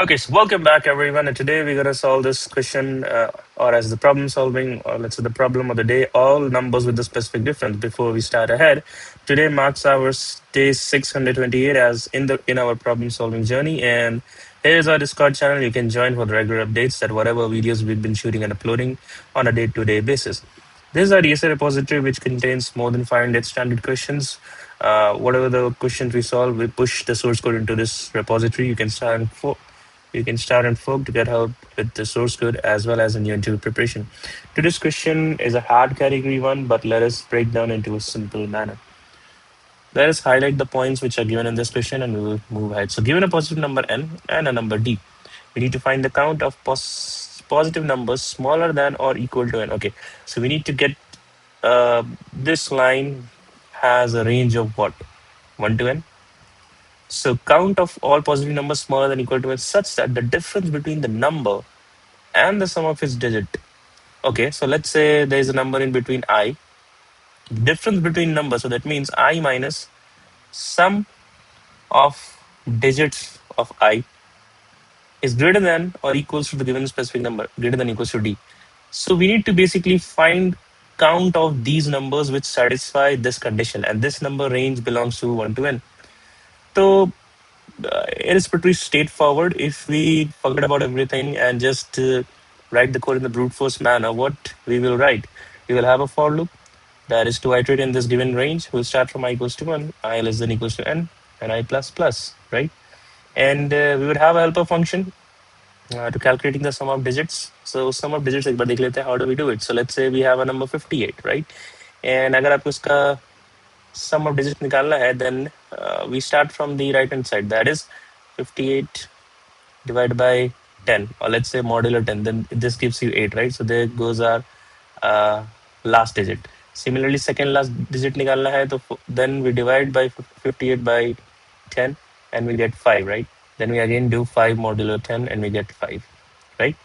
Okay, so welcome back, everyone. And today we're gonna solve this question, or as the problem solving, or let's say the problem of the day, all numbers with the specific difference. Before we start ahead, today marks our day 628 as in our problem solving journey. And here's our Discord channel. You can join for the regular updates that whatever videos we've been shooting and uploading on a day-to-day basis. This is our DSA repository, which contains more than 500 standard questions. Whatever the questions we solve, we push the source code into this repository. You can start and fork to get help with the source code as well as in your interview preparation. Today's question is a hard category one, but let us break down into a simple manner. Let us highlight the points which are given in this question and we will move ahead. So given a positive number n and a number d, we need to find the count of positive numbers smaller than or equal to n. Okay, so we need to get this line has a range of what? 1 to n. So count of all positive numbers smaller than equal to n such that the difference between the number and the sum of its digit. Okay, so let's say there is a number in between I. Difference between numbers, so that means I minus sum of digits of I is greater than or equals to the given specific number, greater than equals to D. So we need to basically find count of these numbers which satisfy this condition, and this number range belongs to 1 to n. So it is pretty straightforward. If we forget about everything and just write the code in the brute force manner, what we will write? We will have a for loop that is to iterate in this given range. We'll start from I equals to 1, I less than equals to n, and I plus plus, right? And we would have a helper function to calculating the sum of digits. So sum of digits एक बार देख लेते हैं, how do we do it? So let's say we have a number 58, right? And अगर आपको इसका sum of digits निकालना है, then we start from the right hand side. That is 58 divided by 10, or let's say modulo 10. Then this gives you 8, right? So there goes our last digit. Similarly, second last digit निकालना है, तो then we divide by 58 by 10 and we get 5, right? Then we again do 5 modulo 10 and we get 5, right?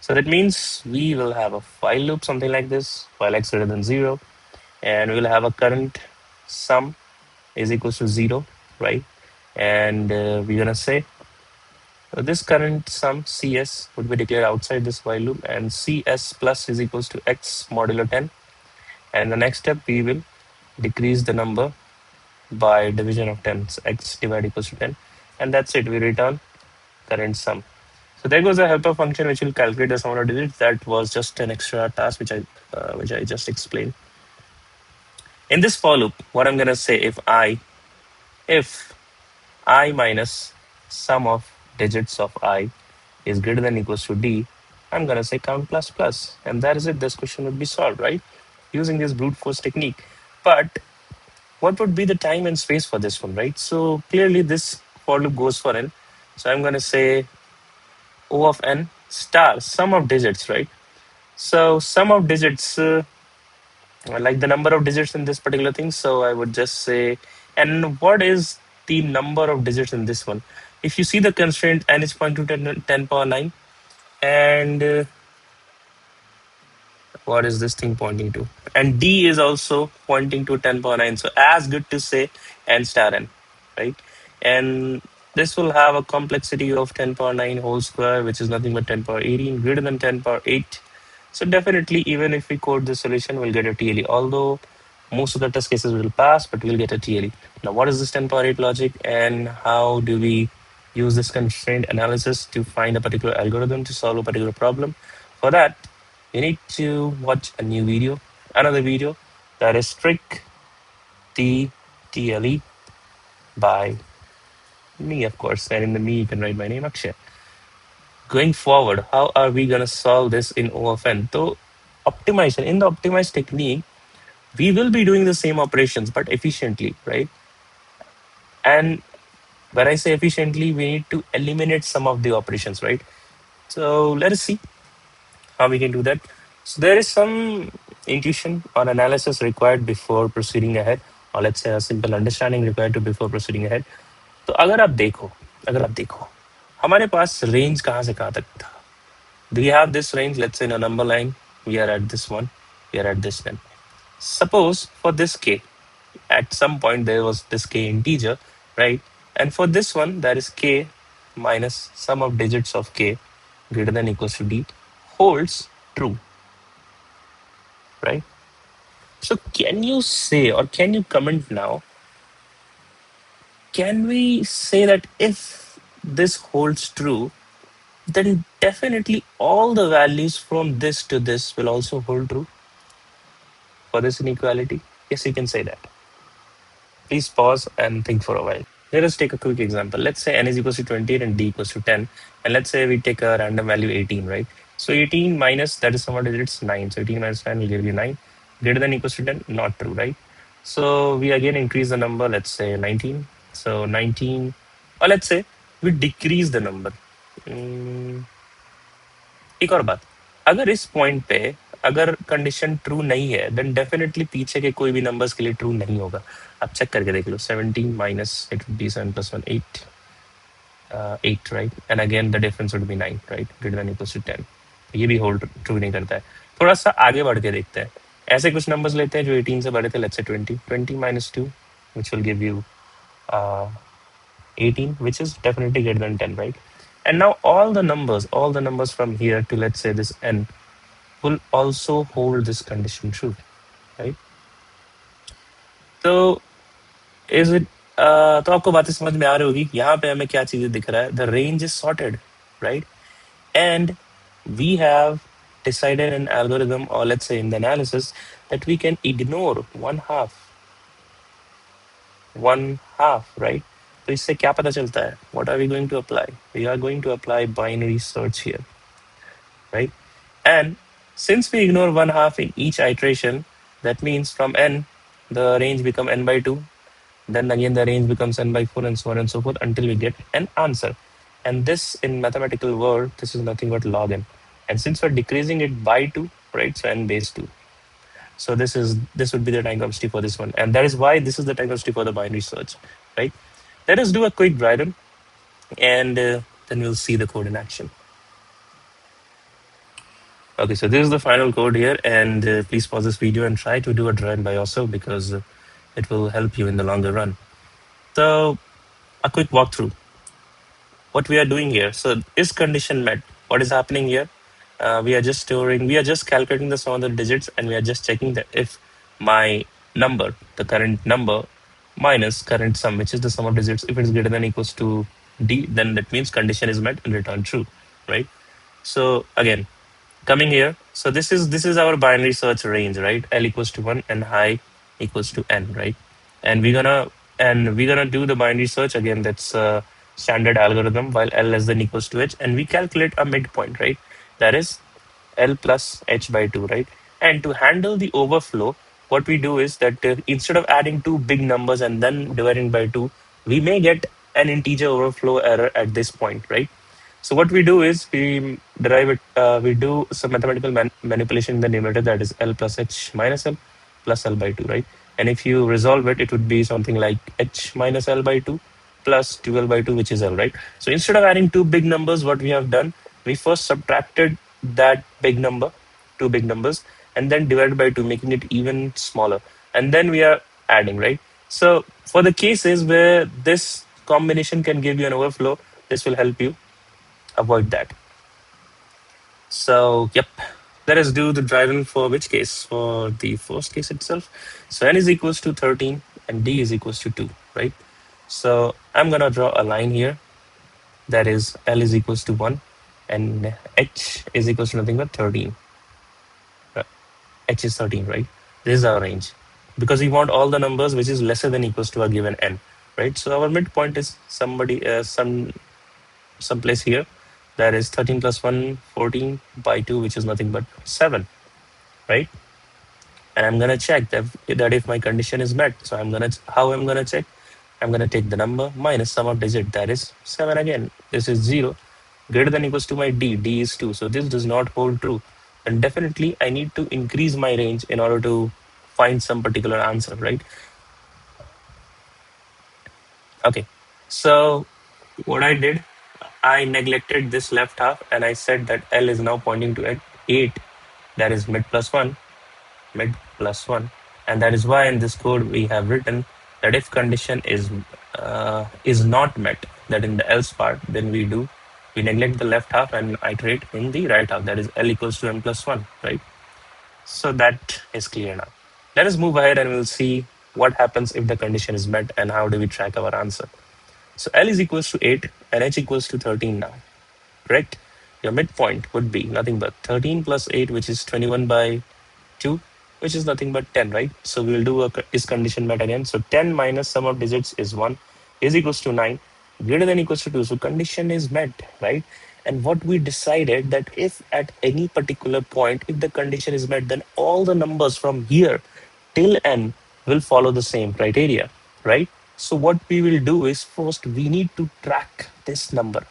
So that means we will have a while loop, something like this, while x greater than 0, and we'll have a current sum is equals to 0, right? And we're gonna say this current sum CS would be declared outside this while loop, and CS plus is equals to x modulo 10. And the next step, we will decrease the number by division of 10. So x divided equals to 10. And that's it. We return current sum. So there goes a helper function which will calculate the sum of digits. That was just an extra task which I just explained. In this for loop, what I'm gonna say, if I minus sum of digits of I is greater than equals to D, I'm gonna say count plus plus, and that is it. This question would be solved, right? Using this brute force technique. But what would be the time and space for this one, right? So clearly this for loop goes for n. So I'm gonna say O of n star sum of digits, right? So sum of digits, like the number of digits in this particular thing. So I would just say, and what is the number of digits in this one? If you see the constraint, n is pointing to 10 power 9, and what is this thing pointing to? And D is also pointing to 10 power 9. So as good to say n star n, right? And this will have a complexity of 10 power 9 whole square, which is nothing but 10 power 18, greater than 10 power 8. So definitely, even if we code the solution, we'll get a TLE. Although most of the test cases will pass, but we'll get a TLE. Now, what is this 10 power 8 logic, and how do we use this constraint analysis to find a particular algorithm to solve a particular problem? For that, you need to watch another video, that is Trick the TLE by me, of course. And in the me, you can write my name, Akshay. Going forward, how are we going to solve this in O of n? So, optimization. In the optimized technique, we will be doing the same operations, but efficiently, right? And when I say efficiently, we need to eliminate some of the operations, right? So let us see how we can do that. So there is some intuition or analysis required before proceeding ahead, or let's say a simple understanding required to before proceeding ahead. तो अगर आप देखो हमारे पास range कहाँ से कहाँ तक था. Do we have this range? Let's say in a number line, we are at this one, we are at this one. Suppose for this k, at some point there was this k integer, right? And for this one, that is k minus sum of digits of k greater than equals to d holds true, right? So can you say, or can you comment now, can we say that if this holds true, then definitely all the values from this to this will also hold true for this inequality? Yes, you can say that. Please pause and think for a while. Let us take a quick example. Let's say n is equals to 28 and d equals to 10. And let's say we take a random value 18, right? So 18 minus, that is somewhat it's 9. So 18 minus 9 will give you 9. Greater than equals to 10, not true, right? So we again increase the number, let's say 19. So 19, or let's say we decrease the number. Hmm, एक और बात, अगर इस point पे अगर condition true नहीं है then definitely पीछे के कोई भी नंबर्स के लिए ट्रू नहीं होगा. आप चेक करके देख लो. 17 minus it would be 7 plus 1 8 8 right and again the difference would be 9 right greater than equals to 10. ये भी होल्ड ट्रू नहीं करता है. थोड़ा सा आगे बढ़ के देखते हैं. ऐसे कुछ नंबर्स लेते हैं जो 18 से बड़े थे. Let's say 20 20 minus 2 which will give you 18, which is definitely greater than 10, right? And now all the numbers from here to let's say this n will also hold this condition true, right? तो is it तो आपको बातें समझ में आ रही होगी. यहाँ पे हमें क्या चीजें दिख रहा है. The range is sorted, right? And we have decided in algorithm, or let's say in the analysis, that we can ignore one half, right? तो इससे क्या पता चलता है? What are we going to apply? We are going to apply binary search here, right? And since we ignore one half in each iteration, that means from n, the range become n by 2. Then again, the range becomes n by 4 and so on and so forth until we get an answer. And this in mathematical world, this is nothing but log n. And since we're decreasing it by 2, right? So n base 2. So this would be the time complexity for this one. And that is why this is the time complexity for the binary search, right? Let us do a quick dry run and then we'll see the code in action. Okay, so this is the final code here, and please pause this video and try to do a dry run by yourself because it will help you in the longer run. So a quick walkthrough. What we are doing here. So is condition met? What is happening here? We are just calculating the sum of the digits, and we are just checking that if my number, the current number, minus current sum, which is the sum of digits, if it is greater than equals to d, then that means condition is met and return true, right? So again, coming here, so this is our binary search range, right? L equals to 1 and high equals to n, right? And we're gonna do the binary search again. That's a standard algorithm while L less than equals to h, and we calculate a midpoint, right? That is L plus h by 2, right? And to handle the overflow, what we do is that instead of adding two big numbers and then dividing by 2, we may get an integer overflow error at this point, right? So what we do is we derive it, we do some mathematical manipulation in the numerator, that is L plus h minus L plus L by 2, right? And if you resolve it, it would be something like h minus L by 2 plus 2L by 2, which is L, right? So instead of adding two big numbers, what we have done, we first subtracted that big number, two big numbers, and then divided by 2, making it even smaller. And then we are adding, right? So for the cases where this combination can give you an overflow, this will help you avoid that. So, yep, let us do the drive-in for which case? For the first case itself. So n is equals to 13 and d is equals to 2, right? So I'm going to draw a line here. That is L is equals to 1 and h is equals to nothing but 13. H is 13, right? This is our range. Because we want all the numbers which is lesser than equals to a given n, right? So our midpoint is someplace here. That is 13 plus 1, 14 by 2, which is nothing but 7, right? And I'm going to check that if my condition is met. So how I'm going to check? I'm going to take the number minus sum of digit, that is 7 again. This is 0, greater than equals to my d. D is 2. So this does not hold true. And definitely I need to increase my range in order to find some particular answer, right? Okay. So what I did, I neglected this left half and I said that L is now pointing to 8. That is mid plus 1. And that is why in this code we have written that if condition is not met, that in the else part, then we neglect the left half and iterate in the right half. That is L equals to M plus 1, right? So that is clear now. Let us move ahead and we'll see what happens if the condition is met and how do we track our answer. So L is equals to 8 and H equals to 13 now, correct? Your midpoint would be nothing but 13 plus 8, which is 21 by 2, which is nothing but 10, right? So we will do a is condition met again. So 10 minus sum of digits is 1 is equals to 9, greater than equals to 2. So condition is met, right? And what we decided that if at any particular point, if the condition is met, then all the numbers from here till n will follow the same criteria, right? So what we will do is first we need to track this number.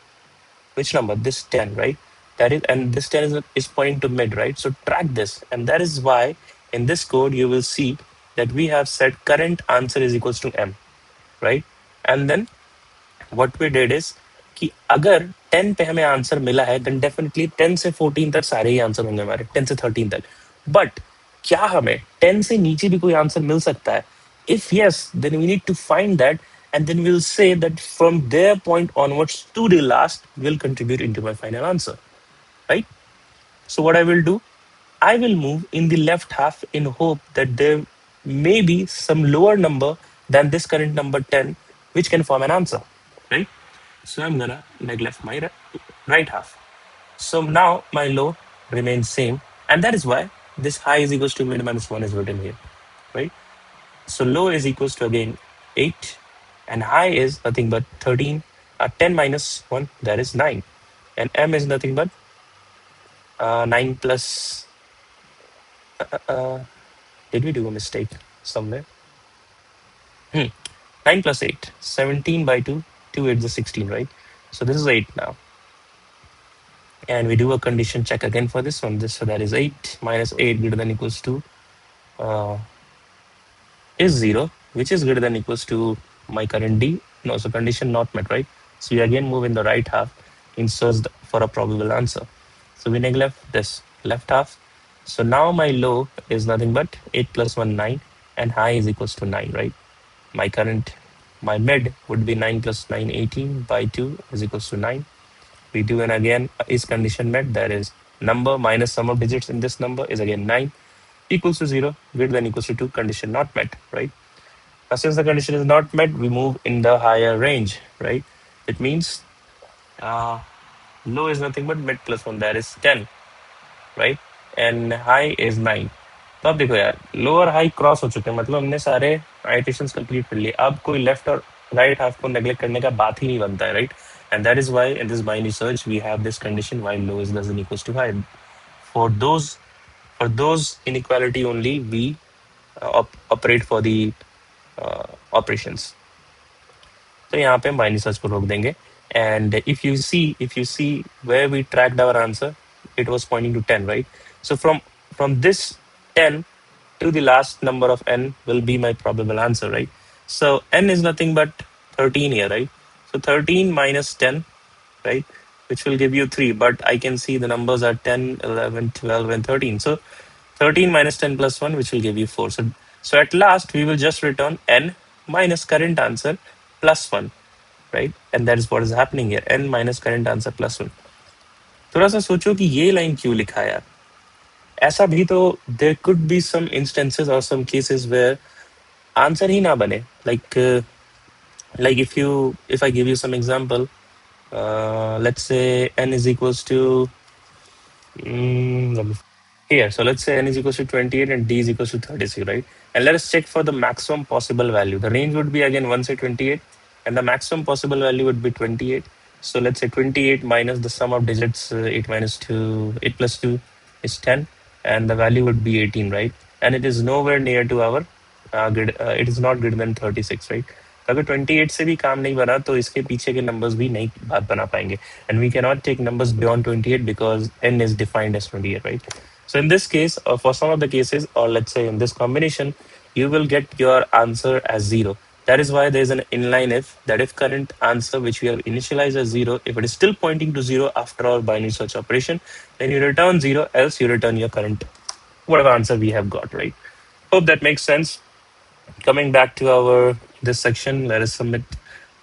Which number? This 10, right? That is, and this 10 is pointing to mid, right? So track this. And that is why in this code, you will see that we have set current answer is equals to M, right? And then what we did is कि अगर 10 पे हमें answer मिला है then definitely 10 से 14 तक सारे ही answer होंगे हमारे 10 से 13 तक but क्या हमें 10 से नीचे भी कोई आंसर मिल सकता है if yes then we need to find that and then we'll say that from their point onwards to the last will contribute into my final answer, right? So what I will do, I will move in the left half in hope that there may be some lower number than this current number 10, which can form an answer, right? So I'm gonna neglect my right half. So now my low remains same, and that is why this high is equals to mid minus 1 is written here, right? So low is equals to again 8, and high is nothing but 13. 10 minus 1, that is 9. And M is nothing but 9 plus. Did we do a mistake somewhere? 9 plus 8, 17 by 2, 2 8 is 16, right? So this is 8 now. And we do a condition check again for this one. So that is 8 minus 8 greater than equals to is 0, which is greater than equals to my current D. No, so condition not met, right? So we again move in the right half in search for a probable answer. So we neglect this left half. So now my low is nothing but 8 plus 1, 9, and high is equals to 9, right? My mid would be 9 plus 9, 18 by 2 is equals to 9. We do and again is condition met. That is number minus sum of digits in this number is again 9 equals to 0, greater than equals to 2, condition not met, right? Now, since the condition is not met, we move in the higher range, right? It means low is nothing but mid plus 1, that is 10, right? And high is 9. तो अब देखो यार lower high cross हो चुके हैं मतलब हमने सारे आइटेशंस कंप्लीट कर लिए अब कोई लेफ्ट और राइट हाफ को नेग्लेक्ट करने का बात ही नहीं बनता है right and that is why in this binary search we have this condition while low is doesn't equals to high for those for those inequality only we operate for the operations. तो यहाँ पे हम binary search को रोक देंगे and if you see where we tracked our answer it was pointing to 10, right? So from this 10 to the last number of n will be my probable answer, right? So n is nothing but 13 here, right? So 13 minus 10, right, which will give you 3, but I can see the numbers are 10, 11, 12, and 13. So 13 minus 10 plus 1, which will give you 4. So at last we will just return n minus current answer plus 1, right? And that is what is happening here, n minus current answer plus 1. थोड़ा सा सोचो कि ये line क्यों लिखा है यार ऐसा भी तो there could be some instances or some cases where answer ही ना बने like if I give you some example, let's say n is equals to here. So let's say n is equals to 28 and d is equals to 36, right? And let us check for the maximum possible value. The range would be again 1 say 28 and the maximum possible value would be 28. So let's say 28 minus the sum of digits 8 minus 2, 8 plus 2 is 10 and the value would be 18, right? And it is nowhere near to our grid, it is not greater than 36, right? अगर 28 से भी काम नहीं बना तो इसके पीछे के numbers भी नहीं बात बना पाएंगे and we cannot take numbers beyond 28 because n is defined as 28, right? So in this case, for some of the cases, or let's say in this combination, you will get your answer as 0. That is why there is an inline if, that if current answer which we have initialized as 0, if it is still pointing to 0 after our binary search operation, then you return 0, else you return your current, whatever answer we have got, right? Hope that makes sense. Coming back to our this section, let us submit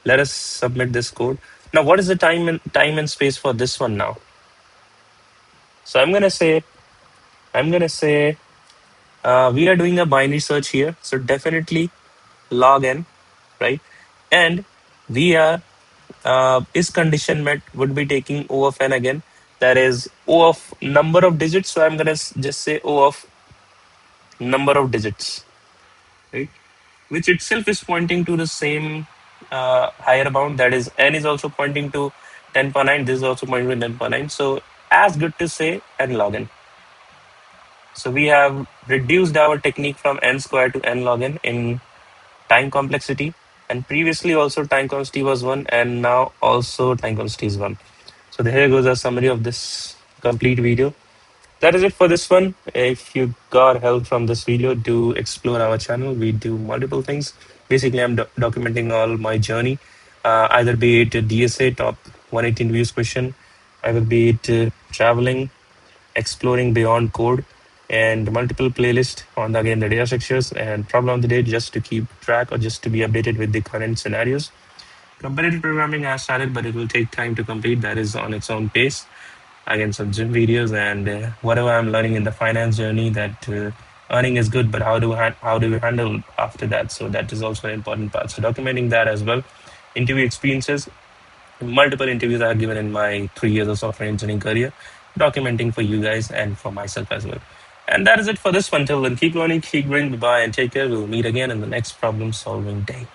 Let us submit this code. Now, what is the time and space for this one now? So I'm gonna say we are doing a binary search here. So definitely log n, right? And we are is condition met would be taking O of n again. That is O of number of digits. So I'm gonna just say O of number of digits, right? Which itself is pointing to the same higher bound. That is n is also pointing to 10.9. This is also pointing to 10.9. So as good to say n log n. So we have reduced our technique from n squared to n log n in time complexity. And previously also time complexity was 1, and now also time complexity is 1. So here goes a summary of this complete video. That is it for this one. If you got help from this video, do explore our channel. We do multiple things. Basically, I'm documenting all my journey, either be it a DSA top 118 views question, either be it traveling, exploring beyond code, and multiple playlists on the, again, the data structures and problem of the day, just to keep track or just to be updated with the current scenarios. Competitive programming has started, but it will take time to complete. That is on its own pace. Again, some gym videos and whatever I'm learning in the finance journey. That earning is good, but how do we handle after that? So that is also an important part. So documenting that as well. Interview experiences. Multiple interviews I have given in my 3 years of software engineering career, documenting for you guys and for myself as well. And that is it for this one. Till then, keep learning, keep growing. Bye bye, and take care. We'll meet again in the next problem solving day.